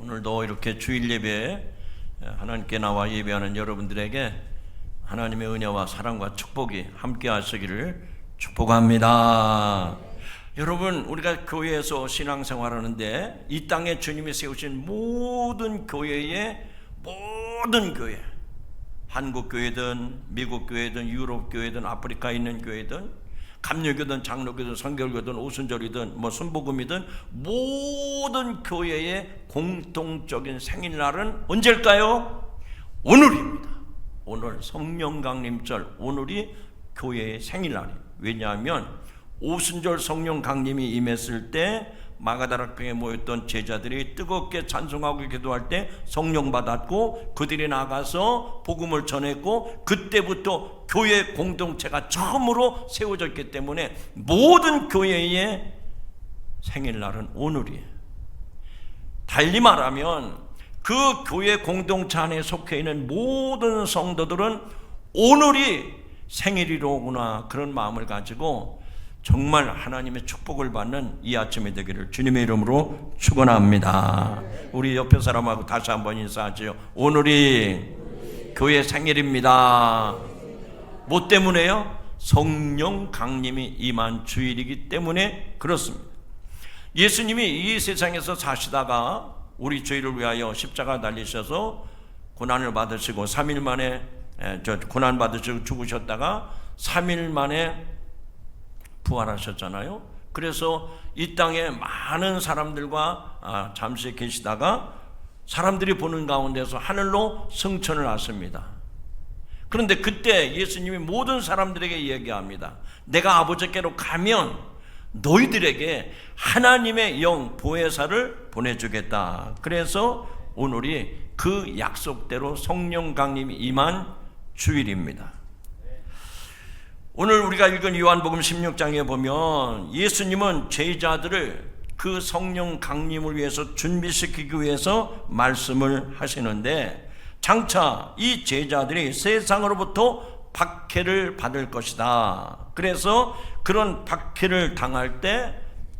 오늘도 이렇게 주일 예배에 하나님께 나와 예배하는 여러분들에게 하나님의 은혜와 사랑과 축복이 함께 하시기를 축복합니다. 여러분, 우리가 교회에서 신앙생활하는데 이 땅에 주님이 세우신 모든 교회의 모든 교회, 한국 교회든 미국 교회든 유럽 교회든 아프리카에 있는 교회든 감리교든 장로교든 성결교든 오순절이든 순복음이든 모든 교회의 공통적인 생일날은 언제일까요? 오늘입니다. 오늘 성령 강림절, 오늘이 교회의 생일날이에요. 왜냐하면 오순절 성령 강림이 임했을 때 마가다락방에 모였던 제자들이 뜨겁게 찬송하고 기도할 때 성령 받았고 그들이 나가서 복음을 전했고 그때부터 교회 공동체가 처음으로 세워졌기 때문에 모든 교회의 생일날은 오늘이에요. 달리 말하면 그 교회 공동체 안에 속해 있는 모든 성도들은 오늘이 생일이로구나, 그런 마음을 가지고 정말 하나님의 축복을 받는 이 아침이 되기를 주님의 이름으로 축원합니다. 우리 옆에 사람하고 다시 한번 인사하죠. 오늘이 교회 생일입니다. 뭐 때문에요? 성령 강림이 임한 주일이기 때문에 그렇습니다. 예수님이 이 세상에서 사시다가 우리 죄를 위하여 십자가 달리셔서 고난을 받으시고 3일 만에 고난 받으시고 죽으셨다가 3일 만에 부활하셨잖아요. 그래서 이 땅에 많은 사람들과 잠시 계시다가 사람들이 보는 가운데서 하늘로 승천을 하십니다. 그런데 그때 예수님이 모든 사람들에게 이야기합니다. 내가 아버지께로 가면 너희들에게 하나님의 영 보혜사를 보내주겠다. 그래서 오늘이 그 약속대로 성령 강림이 임한 주일입니다. 오늘 우리가 읽은 요한복음 16장에 보면 예수님은 제자들을 그 성령 강림을 위해서 준비시키기 위해서 말씀을 하시는데 장차 이 제자들이 세상으로부터 박해를 받을 것이다. 그래서 그런 박해를 당할 때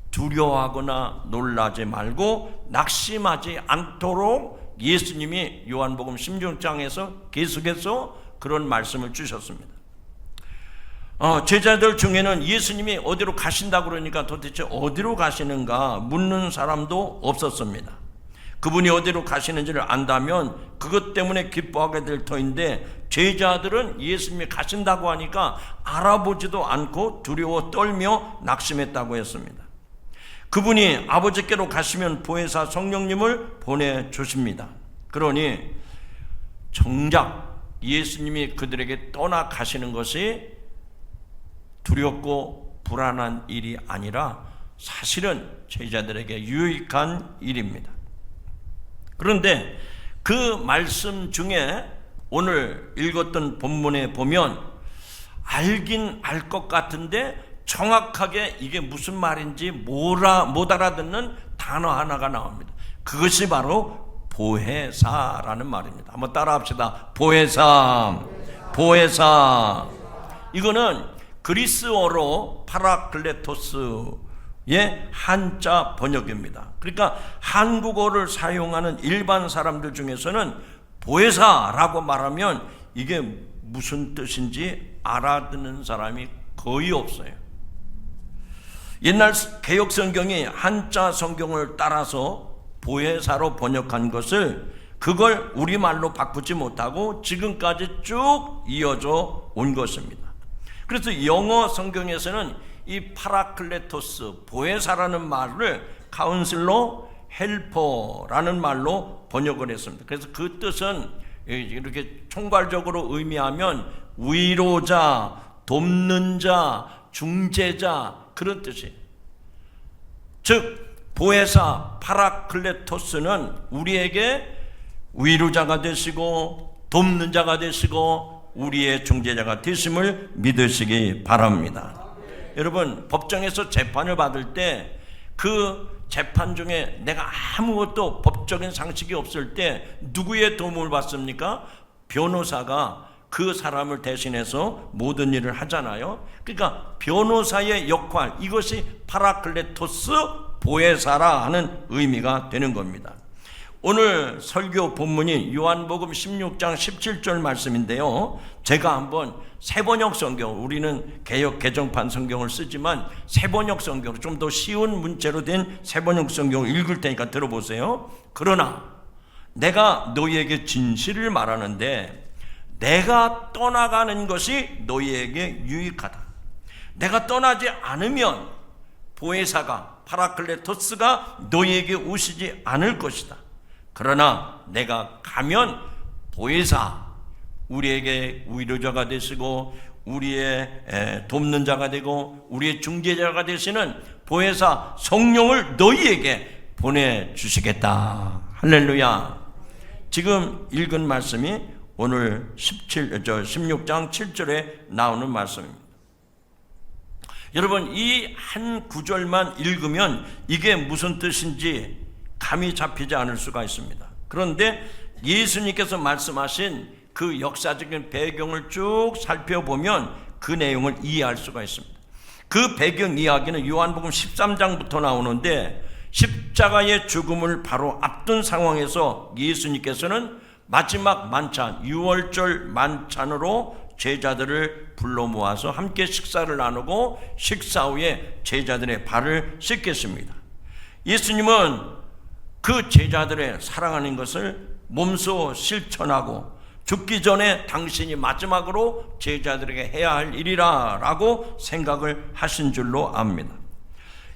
두려워하거나 놀라지 말고 낙심하지 않도록 예수님이 요한복음 16장에서 계속해서 그런 말씀을 주셨습니다. 제자들 중에는 예수님이 어디로 가신다고 그러니까 도대체 어디로 가시는가 묻는 사람도 없었습니다. 그분이 어디로 가시는지를 안다면 그것 때문에 기뻐하게 될 터인데 제자들은 예수님이 가신다고 하니까 알아보지도 않고 두려워 떨며 낙심했다고 했습니다. 그분이 아버지께로 가시면 보혜사 성령님을 보내주십니다. 그러니 정작 예수님이 그들에게 떠나가시는 것이 두렵고 불안한 일이 아니라 사실은 제자들에게 유익한 일입니다. 그런데 그 말씀 중에 오늘 읽었던 본문에 보면 알긴 알 것 같은데 정확하게 이게 무슨 말인지 못 알아듣는 단어 하나가 나옵니다. 그것이 바로 보혜사라는 말입니다. 한번 따라합시다. 보혜사, 보혜사. 이거는 그리스어로 파라클레토스의 한자 번역입니다. 그러니까 한국어를 사용하는 일반 사람들 중에서는 보혜사라고 말하면 이게 무슨 뜻인지 알아듣는 사람이 거의 없어요. 옛날 개역 성경이 한자 성경을 따라서 보혜사로 번역한 것을 그걸 우리말로 바꾸지 못하고 지금까지 쭉 이어져 온 것입니다. 그래서 영어 성경에서는 이 파라클레토스, 보혜사라는 말을 카운슬러, 헬퍼라는 말로 번역을 했습니다. 그래서 그 뜻은 이렇게 총괄적으로 의미하면 위로자, 돕는 자, 중재자, 그런 뜻이에요. 즉 보혜사, 파라클레토스는 우리에게 위로자가 되시고 돕는 자가 되시고 우리의 중재자가 되심을 믿으시기 바랍니다. 여러분, 법정에서 재판을 받을 때 그 재판 중에 내가 아무것도 법적인 상식이 없을 때 누구의 도움을 받습니까? 변호사가 그 사람을 대신해서 모든 일을 하잖아요. 그러니까 변호사의 역할, 이것이 파라클레토스 보혜사라 하는 의미가 되는 겁니다. 오늘 설교 본문이 요한복음 16장 17절 말씀인데요. 제가 한번 새번역 성경, 우리는 개역 개정판 성경을 쓰지만 새번역 성경, 좀 더 쉬운 문체로 된 새번역 성경을 읽을 테니까 들어보세요. 그러나 내가 너희에게 진실을 말하는데 내가 떠나가는 것이 너희에게 유익하다. 내가 떠나지 않으면 보혜사가 파라클레토스가 너희에게 오시지 않을 것이다. 그러나 내가 가면 보혜사, 우리에게 위로자가 되시고 우리의 돕는 자가 되고 우리의 중재자가 되시는 보혜사 성령을 너희에게 보내주시겠다. 할렐루야. 지금 읽은 말씀이 오늘 16장 7절에 나오는 말씀입니다. 여러분, 이 한 구절만 읽으면 이게 무슨 뜻인지 감이 잡히지 않을 수가 있습니다. 그런데 예수님께서 말씀하신 그 역사적인 배경을 쭉 살펴보면 그 내용을 이해할 수가 있습니다. 그 배경 이야기는 요한복음 13장부터 나오는데 십자가의 죽음을 바로 앞둔 상황에서 예수님께서는 마지막 만찬, 유월절 만찬으로 제자들을 불러 모아서 함께 식사를 나누고 식사 후에 제자들의 발을 씻겠습니다. 예수님은 그 제자들의 사랑하는 것을 몸소 실천하고 죽기 전에 당신이 마지막으로 제자들에게 해야 할 일이라 라고 생각을 하신 줄로 압니다.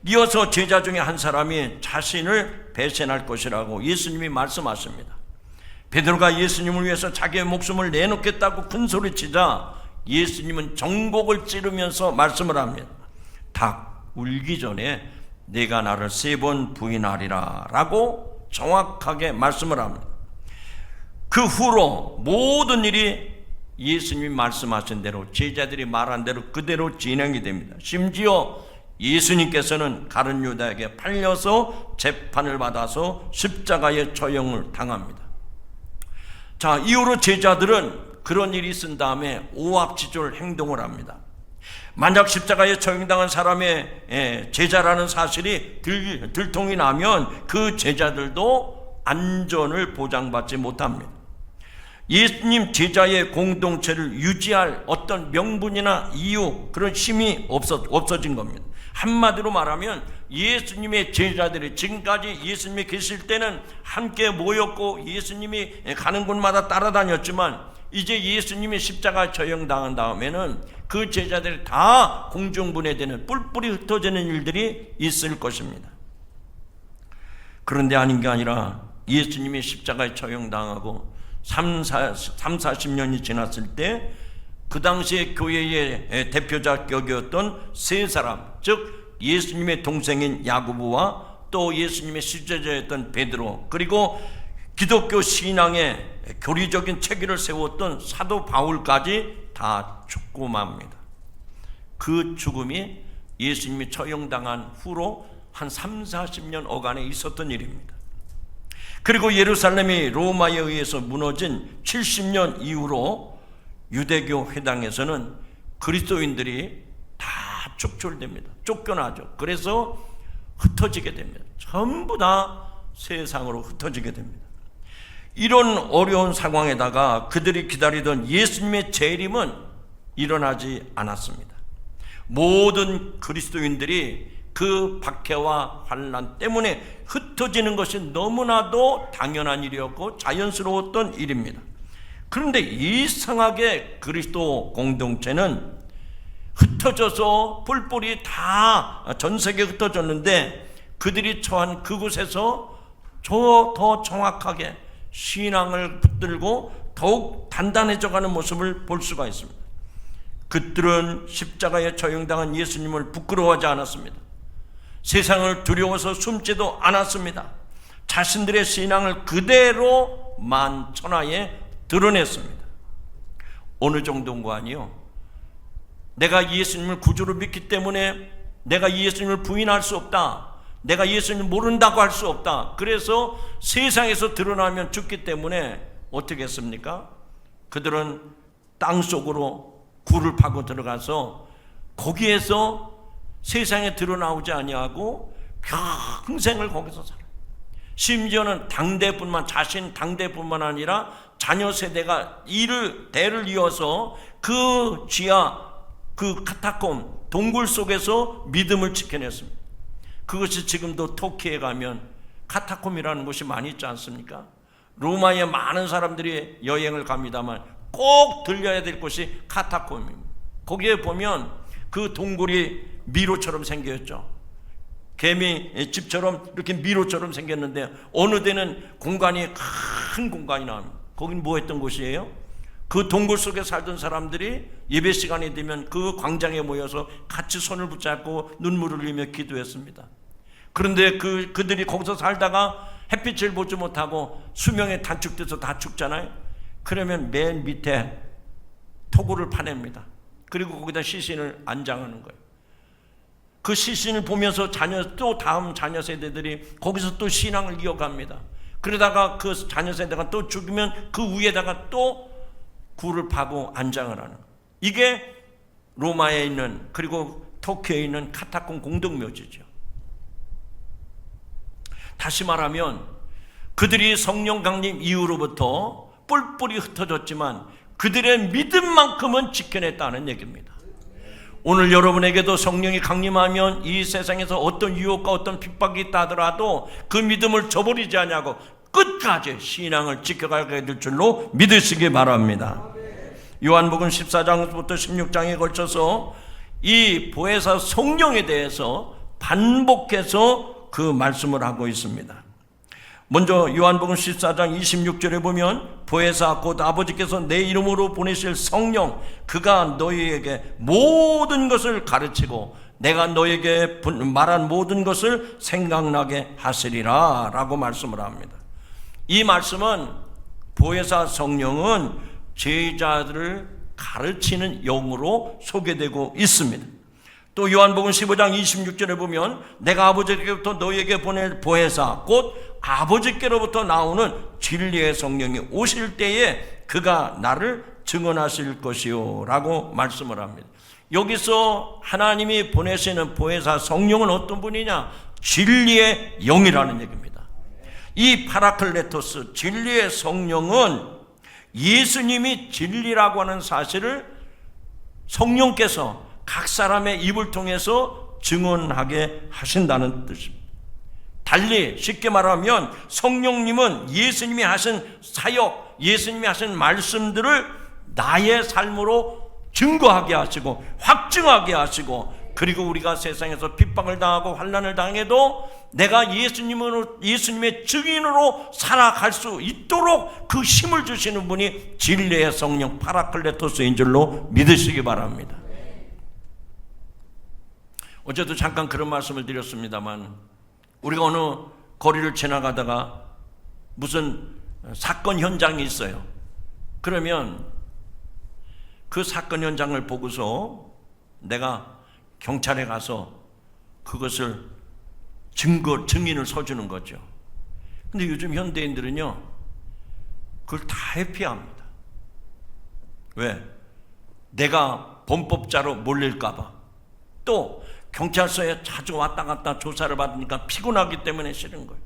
이어서 제자 중에 한 사람이 자신을 배신할 것이라고 예수님이 말씀하십니다. 베드로가 예수님을 위해서 자기의 목숨을 내놓겠다고 큰소리치자 예수님은 정곡을 찌르면서 말씀을 합니다. 닭 울기 전에 네가 나를 3번 부인하리라 라고 정확하게 말씀을 합니다. 그 후로 모든 일이 예수님이 말씀하신 대로, 제자들이 말한 대로 그대로 진행이 됩니다. 심지어 예수님께서는 가룟 유다에게 팔려서 재판을 받아서 십자가의 처형을 당합니다. 자, 이후로 제자들은 그런 일이 있은 다음에 오합지졸 행동을 합니다. 만약 십자가에 처형당한 사람의 제자라는 사실이 들통이 나면 그 제자들도 안전을 보장받지 못합니다. 예수님 제자의 공동체를 유지할 어떤 명분이나 이유, 그런 힘이 없어진 겁니다. 한마디로 말하면 예수님의 제자들이 지금까지 예수님이 계실 때는 함께 모였고 예수님이 가는 곳마다 따라다녔지만 이제 예수님이 십자가 처형당한 다음에는 그 제자들이 다 공중분해되는, 뿔뿔이 흩어지는 일들이 있을 것입니다. 그런데 아닌 게 아니라 예수님이 십자가에 처형당하고 40년이 지났을 때 그 당시에 교회의 대표자 격이었던 세 사람, 즉 예수님의 동생인 야고보와 또 예수님의 수제자였던 베드로, 그리고 기독교 신앙의 교리적인 체계를 세웠던 사도 바울까지 다 죽고 맙니다. 그 죽음이 예수님이 처형당한 후로 한 30-40년 어간에 있었던 일입니다. 그리고 예루살렘이 로마에 의해서 무너진 70년 이후로 유대교 회당에서는 그리스도인들이 다 축출됩니다. 쫓겨나죠. 그래서 흩어지게 됩니다. 전부 다 세상으로 흩어지게 됩니다. 이런 어려운 상황에다가 그들이 기다리던 예수님의 재림은 일어나지 않았습니다. 모든 그리스도인들이 그 박해와 환난 때문에 흩어지는 것이 너무나도 당연한 일이었고 자연스러웠던 일입니다. 그런데 이상하게 그리스도 공동체는 흩어져서 뿔뿔이 다 전 세계에 흩어졌는데 그들이 처한 그곳에서 더 정확하게 신앙을 붙들고 더욱 단단해져가는 모습을 볼 수가 있습니다. 그들은 십자가에 처형당한 예수님을 부끄러워하지 않았습니다. 세상을 두려워서 숨지도 않았습니다. 자신들의 신앙을 그대로 만천하에 드러냈습니다. 어느 정도인가 아니요, 내가 예수님을 구주로 믿기 때문에 내가 예수님을 부인할 수 없다, 내가 예수님을 모른다고 할 수 없다, 그래서 세상에서 드러나면 죽기 때문에 어떻게 했습니까? 그들은 땅속으로 굴을 파고 들어가서 거기에서 세상에 드러나오지 아니하고 평생을 거기서 살아요. 심지어는 자신 당대뿐만 아니라 자녀 세대가 대를 이어서 그 지하, 그 카타콤, 동굴 속에서 믿음을 지켜냈습니다. 그것이 지금도 터키에 가면 카타콤이라는 곳이 많이 있지 않습니까? 로마에 많은 사람들이 여행을 갑니다만 꼭 들려야 될 곳이 카타콤입니다. 거기에 보면 그 동굴이 미로처럼 생겼죠. 개미 집처럼 이렇게 미로처럼 생겼는데 어느 데는 공간이 큰 공간이 나옵니다. 거긴 뭐 했던 곳이에요? 그 동굴 속에 살던 사람들이 예배 시간이 되면 그 광장에 모여서 같이 손을 붙잡고 눈물을 흘리며 기도했습니다. 그런데 그들이 거기서 살다가 햇빛을 보지 못하고 수명에 단축돼서 다 죽잖아요. 그러면 맨 밑에 토구를 파냅니다. 그리고 거기다 시신을 안장하는 거예요. 그 시신을 보면서 다음 자녀 세대들이 거기서 또 신앙을 이어갑니다. 그러다가 그 자녀 세대가 또 죽으면 그 위에다가 또 굴을 파고 안장을 하는 거예요. 이게 로마에 있는, 그리고 터키에 있는 카타콤 공동묘지죠. 다시 말하면 그들이 성령 강림 이후로부터 뿔뿔이 흩어졌지만 그들의 믿음만큼은 지켜냈다는 얘기입니다. 오늘 여러분에게도 성령이 강림하면 이 세상에서 어떤 유혹과 어떤 핍박이 있다 하더라도 그 믿음을 저버리지 않냐고 끝까지 신앙을 지켜가게 될 줄로 믿으시기 바랍니다. 요한복음 14장부터 16장에 걸쳐서 이 보혜사 성령에 대해서 반복해서 그 말씀을 하고 있습니다. 먼저 요한복음 14장 26절에 보면 보혜사 곧 아버지께서 내 이름으로 보내실 성령, 그가 너희에게 모든 것을 가르치고 내가 너에게 말한 모든 것을 생각나게 하시리라 라고 말씀을 합니다. 이 말씀은 보혜사 성령은 제자들을 가르치는 영으로 소개되고 있습니다. 또 요한복음 15장 26절에 보면 내가 아버지께로부터 너희에게 보낼 보혜사 곧 아버지께로부터 나오는 진리의 성령이 오실 때에 그가 나를 증언하실 것이요 라고 말씀을 합니다. 여기서 하나님이 보내시는 보혜사 성령은 어떤 분이냐? 진리의 영이라는 얘기입니다. 이 파라클레토스 진리의 성령은 예수님이 진리라고 하는 사실을 성령께서 각 사람의 입을 통해서 증언하게 하신다는 뜻입니다. 달리 쉽게 말하면 성령님은 예수님이 하신 사역, 예수님이 하신 말씀들을 나의 삶으로 증거하게 하시고 확증하게 하시고, 그리고 우리가 세상에서 핍박을 당하고 환난을 당해도 내가 예수님의 증인으로 살아갈 수 있도록 그 힘을 주시는 분이 진리의 성령 파라클레토스인 줄로 믿으시기 바랍니다. 어제도 잠깐 그런 말씀을 드렸습니다만, 우리가 어느 거리를 지나가다가 무슨 사건 현장이 있어요. 그러면 그 사건 현장을 보고서 내가 경찰에 가서 그것을 증인을 서주는 거죠. 근데 요즘 현대인들은요, 그걸 다 회피합니다. 왜? 내가 범법자로 몰릴까봐. 또 경찰서에 자주 왔다 갔다 조사를 받으니까 피곤하기 때문에 싫은 거예요.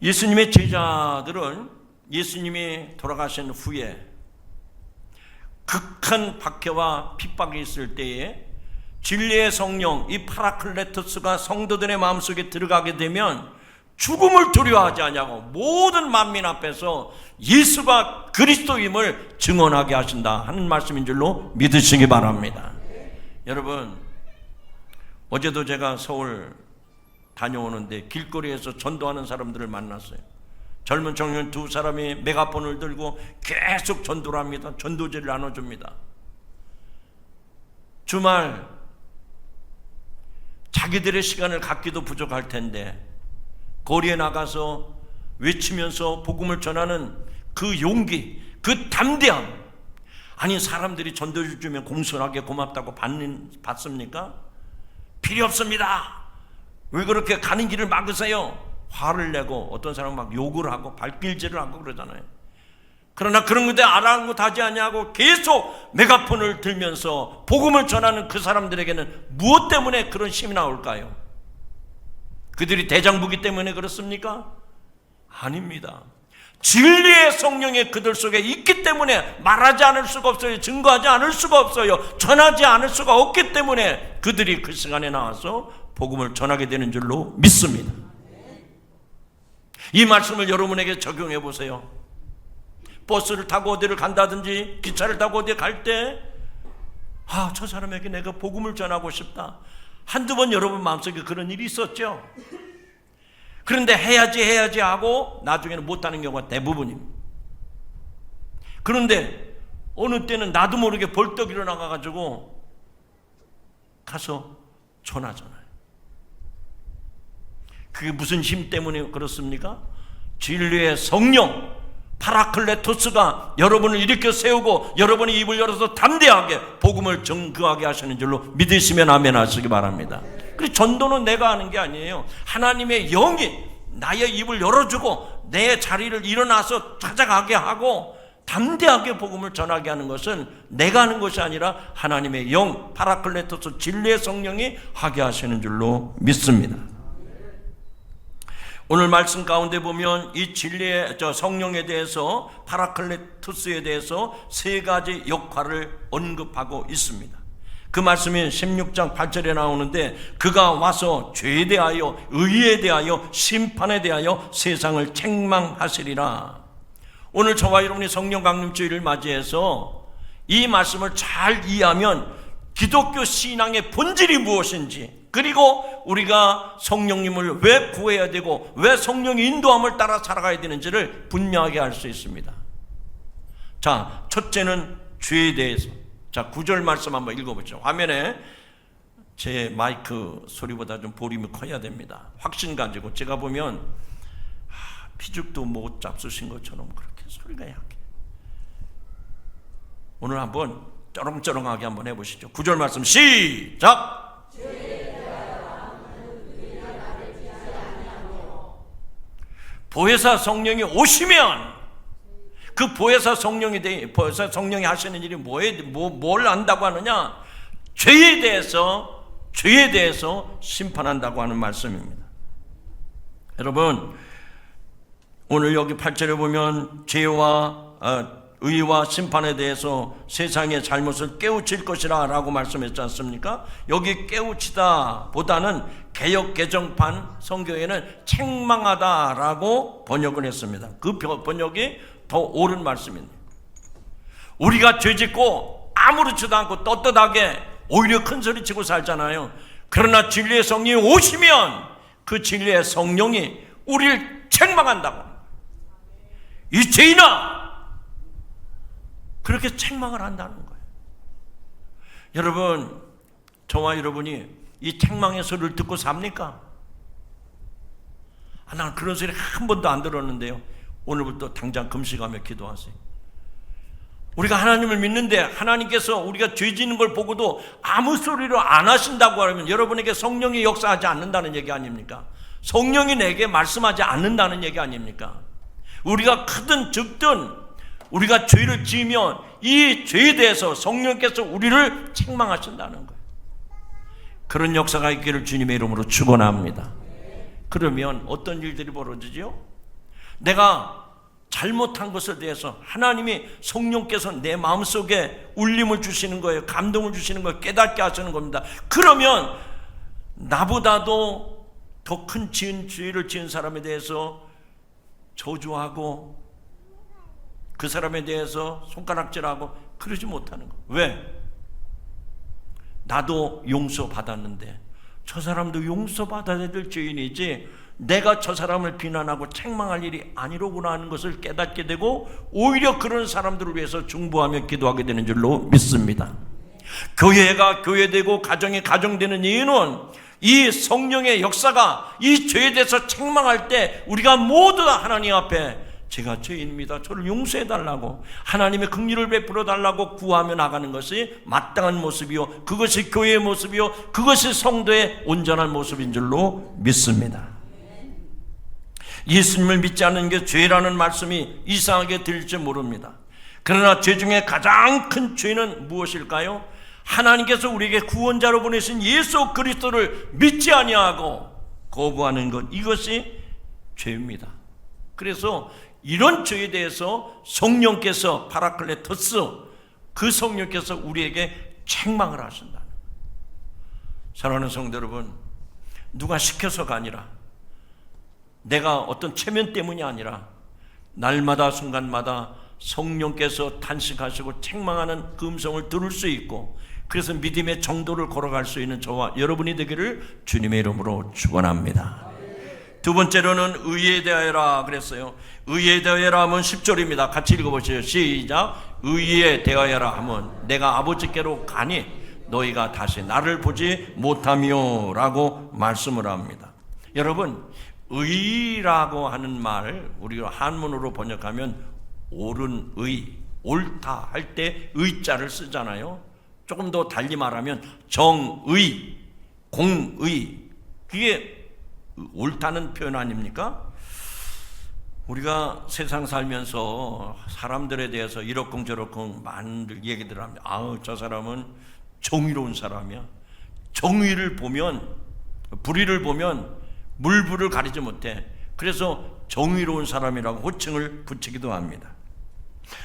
예수님의 제자들은 예수님이 돌아가신 후에 극한 박해와 핍박이 있을 때에 진리의 성령, 이 파라클레토스가 성도들의 마음속에 들어가게 되면 죽음을 두려워하지 않냐고 모든 만민 앞에서 예수가 그리스도임을 증언하게 하신다 하는 말씀인 줄로 믿으시기 바랍니다. 여러분, 어제도 제가 서울 다녀오는데 길거리에서 전도하는 사람들을 만났어요. 젊은 청년 두 사람이 메가폰을 들고 계속 전도를 합니다. 전도지를 나눠줍니다. 주말 자기들의 시간을 갖기도 부족할 텐데 거리에 나가서 외치면서 복음을 전하는 그 용기, 그 담대함. 아니, 사람들이 전도를 주면 공손하게 고맙다고 받습니까? 필요 없습니다. 왜 그렇게 가는 길을 막으세요? 화를 내고 어떤 사람은 막 욕을 하고 발길질을 하고 그러잖아요. 그러나 그런 것에 아랑곳하지 아니하고 계속 메가폰을 들면서 복음을 전하는 그 사람들에게는 무엇 때문에 그런 힘이 나올까요? 그들이 대장부기 때문에 그렇습니까? 아닙니다. 진리의 성령이 그들 속에 있기 때문에 말하지 않을 수가 없어요. 증거하지 않을 수가 없어요. 전하지 않을 수가 없기 때문에 그들이 그 시간에 나와서 복음을 전하게 되는 줄로 믿습니다. 이 말씀을 여러분에게 적용해 보세요. 버스를 타고 어디를 간다든지 기차를 타고 어디 갈 때 저 사람에게 내가 복음을 전하고 싶다. 한두 번 여러분 마음속에 그런 일이 있었죠. 그런데 해야지 하고 나중에는 못하는 경우가 대부분입니다. 그런데 어느 때는 나도 모르게 벌떡 일어나가지고 가서 전하잖아요. 그게 무슨 힘 때문에 그렇습니까? 진리의 성령 파라클레토스가 여러분을 일으켜 세우고 여러분의 입을 열어서 담대하게 복음을 증거하게 하시는 줄로 믿으시면 아멘 하시기 바랍니다. 그리고 전도는 내가 하는 게 아니에요. 하나님의 영이 나의 입을 열어주고 내 자리를 일어나서 찾아가게 하고 담대하게 복음을 전하게 하는 것은 내가 하는 것이 아니라 하나님의 영 파라클레토스 진리의 성령이 하게 하시는 줄로 믿습니다. 오늘 말씀 가운데 보면 이 진리의 성령에 대해서 파라클레토스에 대해서 세 가지 역할을 언급하고 있습니다. 그 말씀이 16장 8절에 나오는데 그가 와서 죄에 대하여 의에 대하여 심판에 대하여 세상을 책망하시리라. 오늘 저와 여러분이 성령 강림주일을 맞이해서 이 말씀을 잘 이해하면 기독교 신앙의 본질이 무엇인지, 그리고 우리가 성령님을 왜 구해야 되고 왜 성령의 인도함을 따라 살아가야 되는지를 분명하게 알 수 있습니다. 자, 첫째는 죄에 대해서. 자, 9절 말씀 한번 읽어보죠. 화면에 제 마이크 소리보다 좀 볼륨이 커야 됩니다. 확신 가지고 제가 보면 피죽도 못 잡수신 것처럼 그렇게 소리가 약해. 오늘 한번 쩌렁쩌렁하게 한번 해보시죠. 9절 말씀 시작! 보혜사 성령이 오시면 그 보혜사 성령이 하시는 일이 뭘 한다고 하느냐? 죄에 대해서 심판한다고 하는 말씀입니다. 여러분, 오늘 여기 8절에 보면 죄와 의와 심판에 대해서 세상의 잘못을 깨우칠 것이라 라고 말씀했지 않습니까? 여기 깨우치다 보다는 개역 개정판 성경에는 책망하다 라고 번역을 했습니다. 그 번역이 더 옳은 말씀입니다. 우리가 죄짓고 아무렇지도 않고 떳떳하게 오히려 큰 소리 치고 살잖아요. 그러나 진리의 성령이 오시면 그 진리의 성령이 우리를 책망한다고. 이 죄인아! 그렇게 책망을 한다는 거예요. 여러분, 저와 여러분이 이 책망의 소리를 듣고 삽니까? 난 그런 소리 한 번도 안 들었는데요. 오늘부터 당장 금식하며 기도하세요. 우리가 하나님을 믿는데 하나님께서 우리가 죄 짓는 걸 보고도 아무 소리로 안 하신다고 하면 여러분에게 성령이 역사하지 않는다는 얘기 아닙니까? 성령이 내게 말씀하지 않는다는 얘기 아닙니까? 우리가 크든 적든 우리가 죄를 지으면 이 죄에 대해서 성령께서 우리를 책망하신다는 거예요. 그런 역사가 있기를 주님의 이름으로 축원합니다. 그러면 어떤 일들이 벌어지죠? 내가 잘못한 것에 대해서 하나님이 성령께서 내 마음속에 울림을 주시는 거예요. 감동을 주시는 거예요. 깨닫게 하시는 겁니다. 그러면 나보다도 더 큰 죄를 지은 사람에 대해서 저주하고 그 사람에 대해서 손가락질하고 그러지 못하는 거. 왜? 나도 용서받았는데 저 사람도 용서받아야 될 죄인이지 내가 저 사람을 비난하고 책망할 일이 아니로구나 하는 것을 깨닫게 되고 오히려 그런 사람들을 위해서 중보하며 기도하게 되는 줄로 믿습니다. 교회가 교회되고 가정이 가정되는 이유는 이 성령의 역사가 이 죄에 대해서 책망할 때 우리가 모두 다 하나님 앞에 제가 죄인입니다. 저를 용서해 달라고 하나님의 긍휼을 베풀어 달라고 구하며 나가는 것이 마땅한 모습이요, 그것이 교회의 모습이요, 그것이 성도의 온전한 모습인 줄로 믿습니다. 예수님을 믿지 않는 게 죄라는 말씀이 이상하게 들릴지 모릅니다. 그러나 죄 중에 가장 큰 죄는 무엇일까요? 하나님께서 우리에게 구원자로 보내신 예수 그리스도를 믿지 아니하고 거부하는 것, 이것이 죄입니다. 그래서 이런 죄에 대해서 성령께서 파라클레토스, 그 성령께서 우리에게 책망을 하신다는 거예요. 사랑하는 성도 여러분, 누가 시켜서가 아니라, 내가 어떤 체면 때문이 아니라 날마다 순간마다 성령께서 탄식하시고 책망하는 그 음성을 들을 수 있고, 그래서 믿음의 정도를 걸어갈 수 있는 저와 여러분이 되기를 주님의 이름으로 축원합니다. 두 번째로는 의에 대하여라 그랬어요. 의에 대하여라 하면 10절입니다. 같이 읽어보세요. 시작. 의에 대하여라 하면 내가 아버지께로 가니 너희가 다시 나를 보지 못하며 라고 말씀을 합니다. 여러분, 의라고 하는 말 우리가 한문으로 번역하면 옳은 의, 옳다 할 때 의자를 쓰잖아요. 조금 더 달리 말하면 정의, 공의, 그게 옳다는 표현 아닙니까? 우리가 세상 살면서 사람들에 대해서 이러쿵저러쿵 많은 얘기들을 합니다. 아우, 저 사람은 정의로운 사람이야. 정의를 보면, 불의를 보면 물불을 가리지 못해. 그래서 정의로운 사람이라고 호칭을 붙이기도 합니다.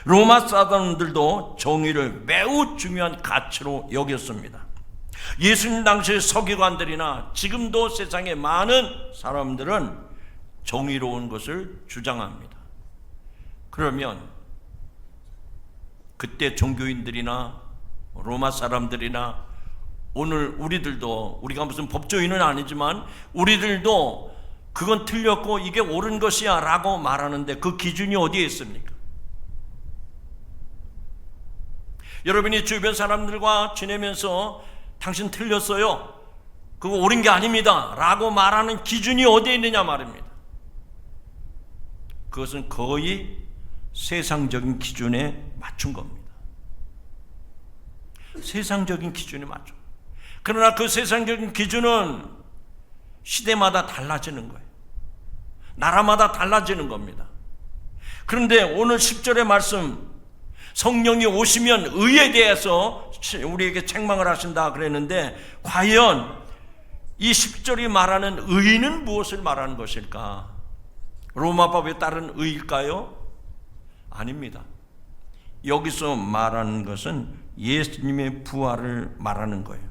로마 사람들도 정의를 매우 중요한 가치로 여겼습니다. 예수님 당시의 서기관들이나 지금도 세상의 많은 사람들은 정의로운 것을 주장합니다. 그러면 그때 종교인들이나 로마 사람들이나 오늘 우리들도, 우리가 무슨 법조인은 아니지만 우리들도 그건 틀렸고 이게 옳은 것이야 라고 말하는데 그 기준이 어디에 있습니까? 여러분이 주변 사람들과 지내면서 당신 틀렸어요, 그거 옳은 게 아닙니다 라고 말하는 기준이 어디에 있느냐 말입니다. 그것은 거의 세상적인 기준에 맞춘 겁니다. 세상적인 기준에 맞춰. 그러나 그 세상적인 기준은 시대마다 달라지는 거예요. 나라마다 달라지는 겁니다. 그런데 오늘 10절의 말씀, 성령이 오시면 의에 대해서 우리에게 책망을 하신다 그랬는데, 과연 이 10절이 말하는 의는 무엇을 말하는 것일까? 로마법에 따른 의일까요? 아닙니다. 여기서 말하는 것은 예수님의 부활을 말하는 거예요.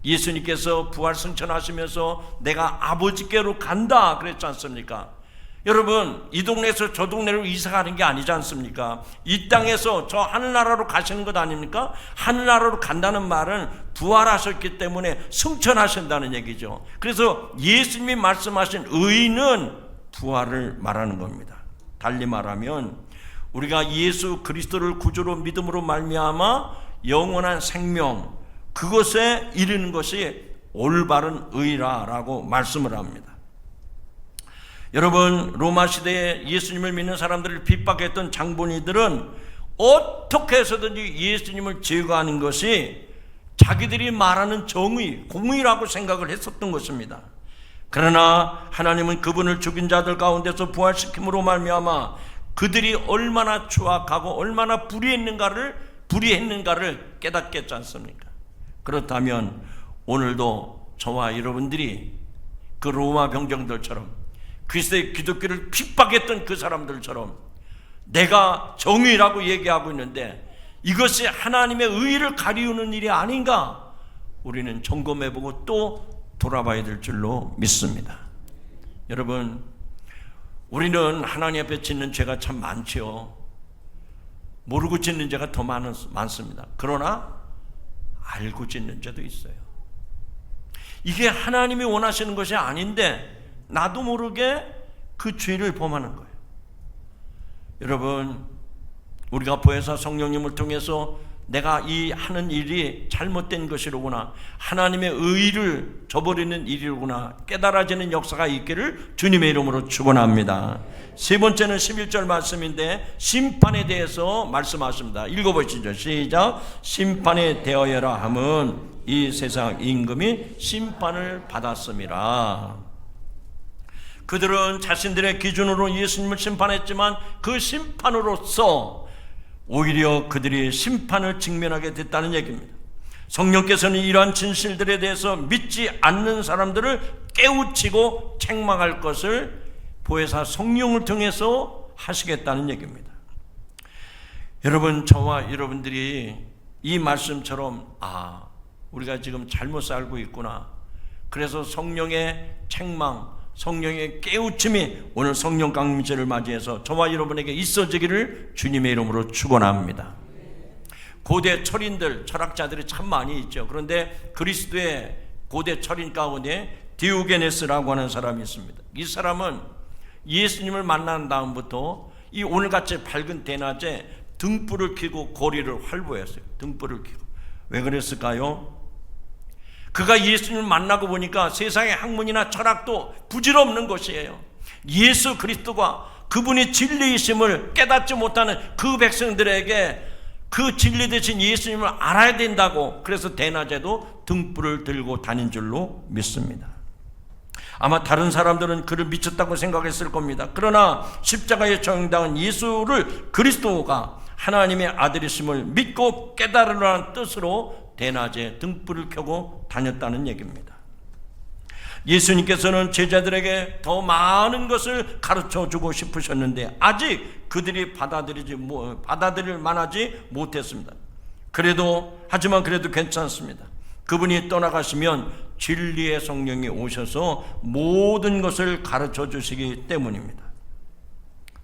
예수님께서 부활 승천하시면서 내가 아버지께로 간다 그랬지 않습니까? 여러분, 이 동네에서 저 동네로 이사 가는 게 아니지 않습니까? 이 땅에서 저 하늘나라로 가시는 것 아닙니까? 하늘나라로 간다는 말은 부활하셨기 때문에 승천하신다는 얘기죠. 그래서 예수님이 말씀하신 의는 부활을 말하는 겁니다. 달리 말하면 우리가 예수 그리스도를 구주로 믿음으로 말미암아 영원한 생명, 그것에 이르는 것이 올바른 의라라고 말씀을 합니다. 여러분, 로마 시대에 예수님을 믿는 사람들을 핍박했던 장본인들은 어떻게 해서든지 예수님을 제거하는 것이 자기들이 말하는 정의, 공의라고 생각을 했었던 것입니다. 그러나 하나님은 그분을 죽인 자들 가운데서 부활시킴으로 말미암아 그들이 얼마나 추악하고 얼마나 불의했는가를 깨닫게 했지 않습니까? 그렇다면 오늘도 저와 여러분들이 그 로마 병정들처럼 그리스도의 기독교를 핍박했던 그 사람들처럼 내가 정의라고 얘기하고 있는데 이것이 하나님의 의를 가리우는 일이 아닌가, 우리는 점검해보고 또 돌아봐야 될 줄로 믿습니다. 여러분, 우리는 하나님 앞에 짓는 죄가 참 많죠. 모르고 짓는 죄가 더 많습니다. 그러나 알고 짓는 죄도 있어요. 이게 하나님이 원하시는 것이 아닌데 나도 모르게 그 죄를 범하는 거예요. 여러분, 우리가 보혜사 성령님을 통해서 내가 이 하는 일이 잘못된 것이로구나, 하나님의 의를 저버리는 일이로구나 깨달아지는 역사가 있기를 주님의 이름으로 축원합니다. 세 번째는 11절 말씀인데 심판에 대해서 말씀하십니다. 읽어보시죠. 시작. 심판에 대하여라 함은 이 세상 임금이 심판을 받았음이라. 그들은 자신들의 기준으로 예수님을 심판했지만 그 심판으로서 오히려 그들이 심판을 직면하게 됐다는 얘기입니다. 성령께서는 이러한 진실들에 대해서 믿지 않는 사람들을 깨우치고 책망할 것을 보혜사 성령을 통해서 하시겠다는 얘기입니다. 여러분, 저와 여러분들이 이 말씀처럼 우리가 지금 잘못 살고 있구나, 그래서 성령의 책망, 성령의 깨우침이 오늘 성령 강림절을 맞이해서 저와 여러분에게 있어지기를 주님의 이름으로 축원합니다. 고대 철인들, 철학자들이 참 많이 있죠. 그런데 그리스도의 고대 철인 가운데 디오게네스라고 하는 사람이 있습니다. 이 사람은 예수님을 만난 다음부터 이 오늘같이 밝은 대낮에 등불을 켜고 거리를 활보했어요. 등불을 켜고. 왜 그랬을까요? 그가 예수님을 만나고 보니까 세상의 학문이나 철학도 부질없는 것이에요. 예수 그리스도가 그분이 진리이심을 깨닫지 못하는 그 백성들에게 그 진리 되신 예수님을 알아야 된다고, 그래서 대낮에도 등불을 들고 다닌 줄로 믿습니다. 아마 다른 사람들은 그를 미쳤다고 생각했을 겁니다. 그러나 십자가에 적용당한 예수를 그리스도가 하나님의 아들이심을 믿고 깨달으라는 뜻으로 대낮에 등불을 켜고 다녔다는 얘기입니다. 예수님께서는 제자들에게 더 많은 것을 가르쳐주고 싶으셨는데 아직 그들이 받아들일 만하지 못했습니다. 하지만 그래도 괜찮습니다. 그분이 떠나가시면 진리의 성령이 오셔서 모든 것을 가르쳐 주시기 때문입니다.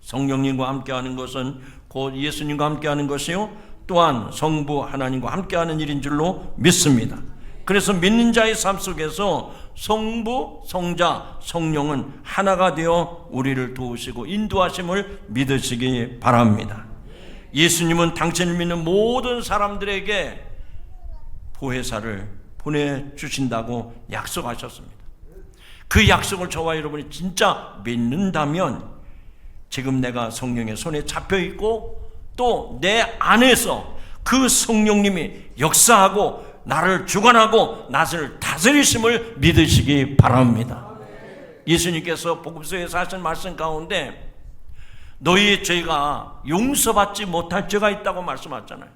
성령님과 함께하는 것은 곧 예수님과 함께하는 것이요, 또한 성부 하나님과 함께하는 일인 줄로 믿습니다. 그래서 믿는 자의 삶 속에서 성부, 성자, 성령은 하나가 되어 우리를 도우시고 인도하심을 믿으시기 바랍니다. 예수님은 당신을 믿는 모든 사람들에게 보혜사를 보내주신다고 약속하셨습니다. 그 약속을 저와 여러분이 진짜 믿는다면 지금 내가 성령의 손에 잡혀있고 또 내 안에서 그 성령님이 역사하고 나를 주관하고 나를 다스리심을 믿으시기 바랍니다. 예수님께서 복음서에서 하신 말씀 가운데 너희의 죄가 용서받지 못할 죄가 있다고 말씀하셨잖아요.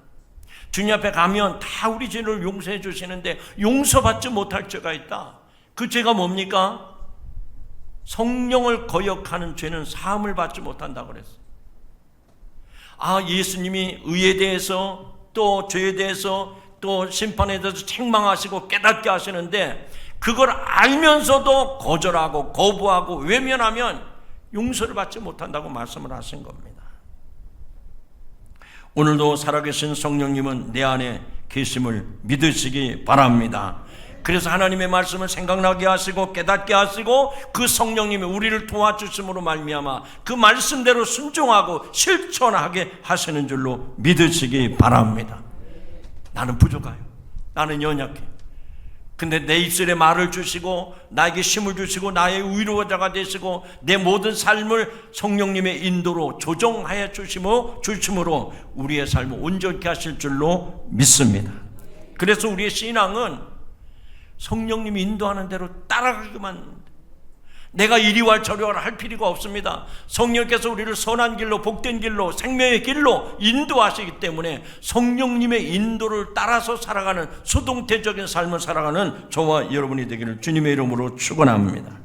주님 앞에 가면 다 우리 죄를 용서해 주시는데 용서받지 못할 죄가 있다. 그 죄가 뭡니까? 성령을 거역하는 죄는 사함을 받지 못한다고 그랬어요. 예수님이 의에 대해서 또 죄에 대해서 또 심판에 대해서 책망하시고 깨닫게 하시는데 그걸 알면서도 거절하고 거부하고 외면하면 용서를 받지 못한다고 말씀을 하신 겁니다. 오늘도 살아계신 성령님은 내 안에 계심을 믿으시기 바랍니다. 그래서 하나님의 말씀을 생각나게 하시고 깨닫게 하시고 그 성령님이 우리를 도와주심으로 말미암아 그 말씀대로 순종하고 실천하게 하시는 줄로 믿으시기 바랍니다. 나는 부족해요. 나는 연약해. 근데 내 입술에 말을 주시고 나에게 힘을 주시고 나의 위로자가 되시고 내 모든 삶을 성령님의 인도로 조정하여 주심으로 우리의 삶을 온전케 하실 줄로 믿습니다. 그래서 우리의 신앙은 성령님이 인도하는 대로 따라가기만 합니다. 내가 이리와 저리와 할 필요가 없습니다. 성령께서 우리를 선한 길로 복된 길로 생명의 길로 인도하시기 때문에 성령님의 인도를 따라서 살아가는 수동태적인 삶을 살아가는 저와 여러분이 되기를 주님의 이름으로 축원합니다.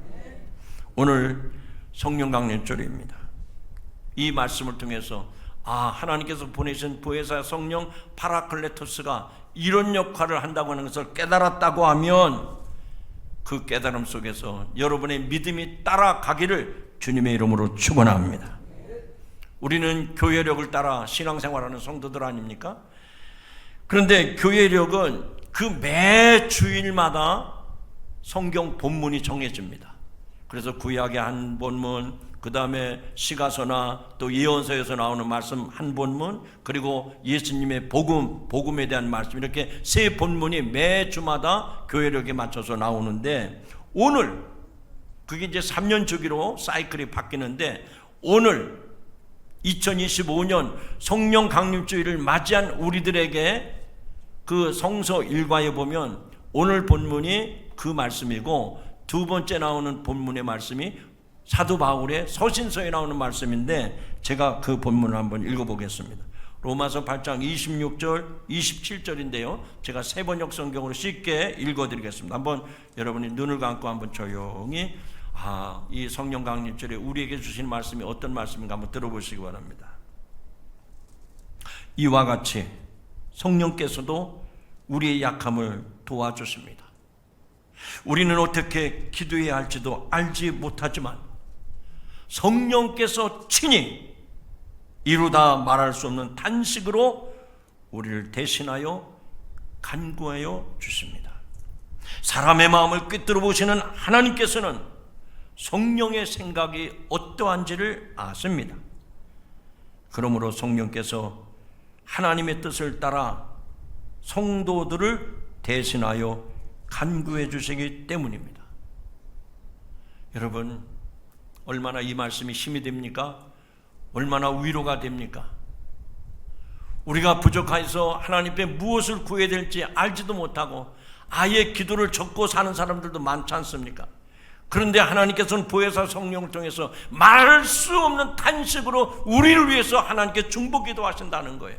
오늘 성령 강림절입니다. 이 말씀을 통해서 하나님께서 보내신 보혜사 성령 파라클레토스가 이런 역할을 한다고 하는 것을 깨달았다고 하면 그 깨달음 속에서 여러분의 믿음이 따라가기를 주님의 이름으로 축원합니다. 우리는 교회력을 따라 신앙생활하는 성도들 아닙니까? 그런데 교회력은 그 매 주일마다 성경 본문이 정해집니다. 그래서 구약의 한 본문, 그 다음에 시가서나 또 예언서에서 나오는 말씀 한 본문, 그리고 예수님의 복음에 대한 말씀, 이렇게 세 본문이 매주마다 교회력에 맞춰서 나오는데 오늘 그게 이제 3년 주기로 사이클이 바뀌는데 오늘 2025년 성령 강림주일을 맞이한 우리들에게 그 성서 일과에 보면 오늘 본문이 그 말씀이고 두 번째 나오는 본문의 말씀이 사도 바울의 서신서에 나오는 말씀인데 제가 그 본문을 한번 읽어보겠습니다. 로마서 8장 26절, 27절인데요. 제가 세번역 성경으로 쉽게 읽어드리겠습니다. 한번 여러분이 눈을 감고 한번 조용히 이 성령 강림절에 우리에게 주신 말씀이 어떤 말씀인가 한번 들어보시기 바랍니다. 이와 같이 성령께서도 우리의 약함을 도와주십니다. 우리는 어떻게 기도해야 할지도 알지 못하지만 성령께서 친히 이루다 말할 수 없는 탄식으로 우리를 대신하여 간구하여 주십니다. 사람의 마음을 꿰뚫어 보시는 하나님께서는 성령의 생각이 어떠한지를 아십니다. 그러므로 성령께서 하나님의 뜻을 따라 성도들을 대신하여 간구해 주시기 때문입니다. 여러분, 얼마나 이 말씀이 힘이 됩니까? 얼마나 위로가 됩니까? 우리가 부족해서 하나님께 무엇을 구해야 될지 알지도 못하고 아예 기도를 접고 사는 사람들도 많지 않습니까? 그런데 하나님께서는 보혜사 성령을 통해서 말할 수 없는 탄식으로 우리를 위해서 하나님께 중보기도 하신다는 거예요.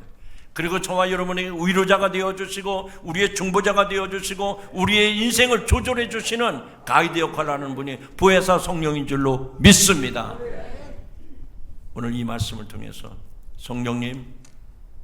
그리고 저와 여러분에게 위로자가 되어주시고 우리의 중보자가 되어주시고 우리의 인생을 조절해 주시는 가이드 역할을 하는 분이 보혜사 성령인 줄로 믿습니다. 오늘 이 말씀을 통해서 성령님,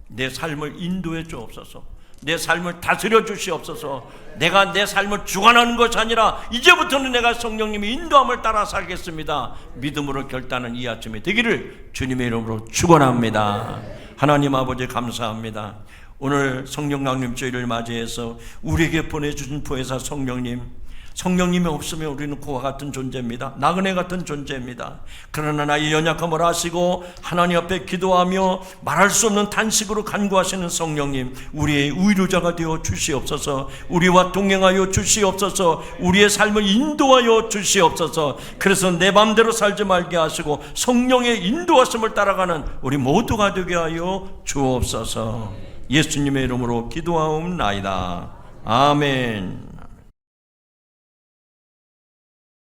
내 삶을 인도해 주옵소서. 내 삶을 다스려 주시옵소서. 내가 내 삶을 주관하는 것이 아니라 이제부터는 내가 성령님의 인도함을 따라 살겠습니다. 믿음으로 결단하는 이 아침이 되기를 주님의 이름으로 축원합니다. 하나님 아버지 감사합니다. 오늘 성령 강림주일을 맞이해서 우리에게 보내주신 보혜사 성령님이 없으면 우리는 그와 같은 존재입니다. 나그네 같은 존재입니다. 그러나 나의 연약함을 아시고 하나님 앞에 기도하며 말할 수 없는 탄식으로 간구하시는 성령님, 우리의 위로자가 되어 주시옵소서. 우리와 동행하여 주시옵소서. 우리의 삶을 인도하여 주시옵소서. 그래서 내 맘대로 살지 말게 하시고 성령의 인도하심을 따라가는 우리 모두가 되게 하여 주옵소서. 예수님의 이름으로 기도하옵나이다. 아멘.